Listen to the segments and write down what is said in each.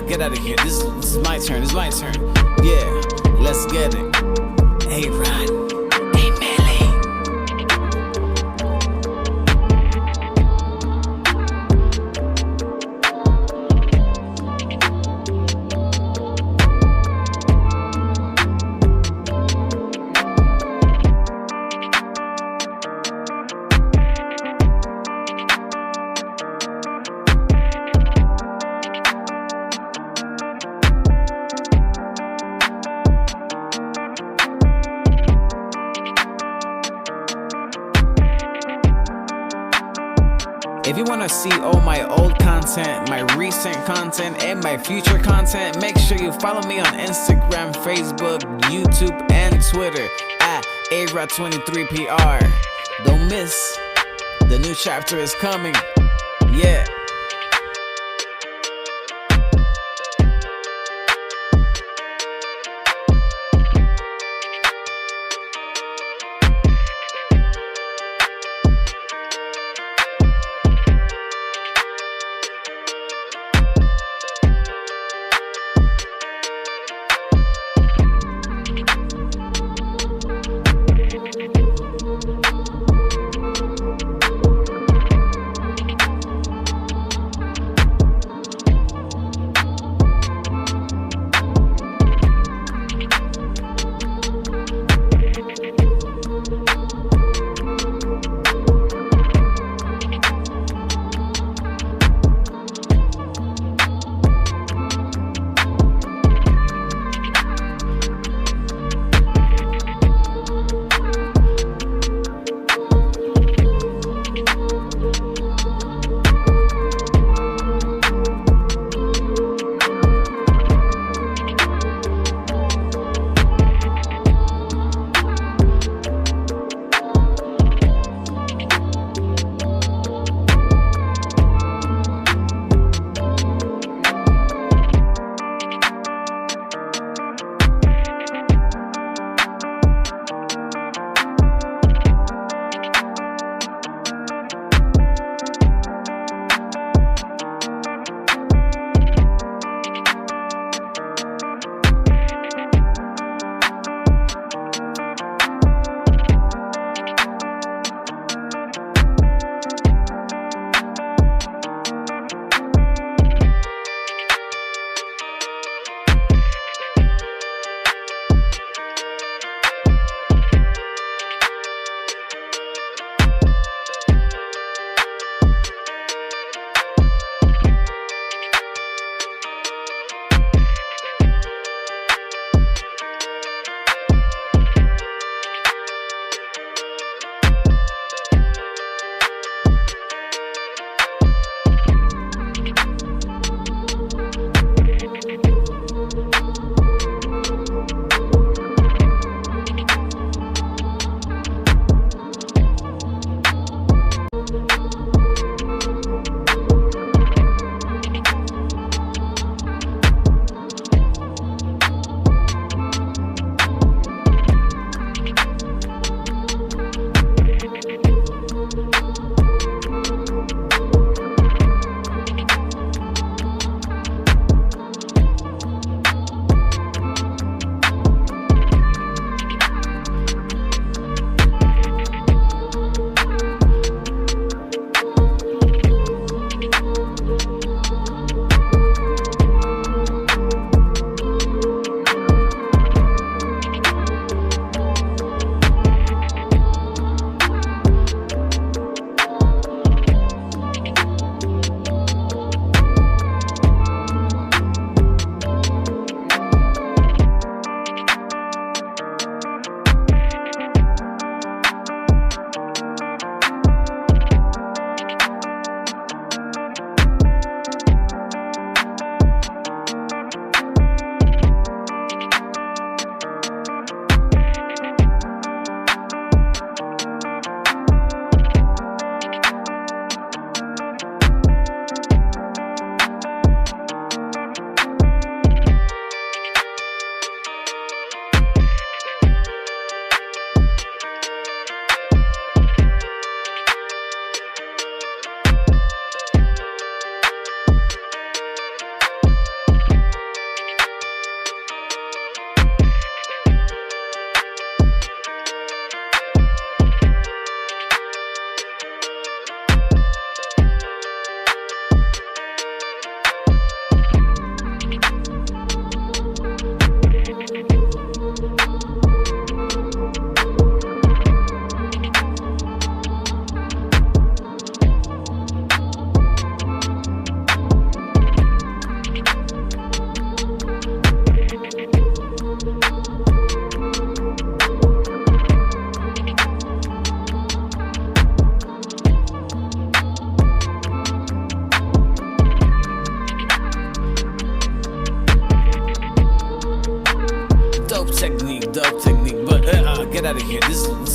Get out of here. This is my turn. It's my turn. Yeah, let's get it. Hey, Rod. Hey, Melly. If you want to see all my old content, my recent content, and my future content, make sure you follow me on Instagram, Facebook, YouTube, and Twitter at AROD23PR. Don't miss. The new chapter is coming. Yeah.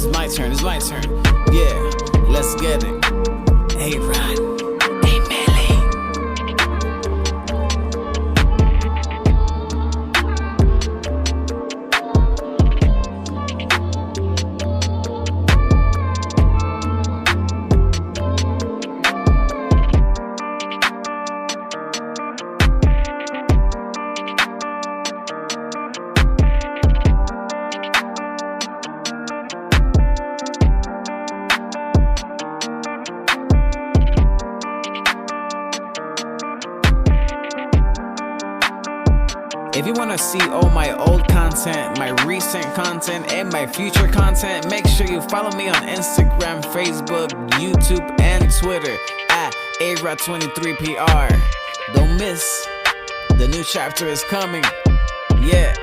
It's my turn, it's my turn. Yeah, let's get it. Hey, Rod. Hey, Melly. If you wanna see all my old content, my recent content, and my future content, make sure you follow me on Instagram, Facebook, YouTube, and Twitter at AROD23PR. Don't miss, the new chapter is coming. Yeah.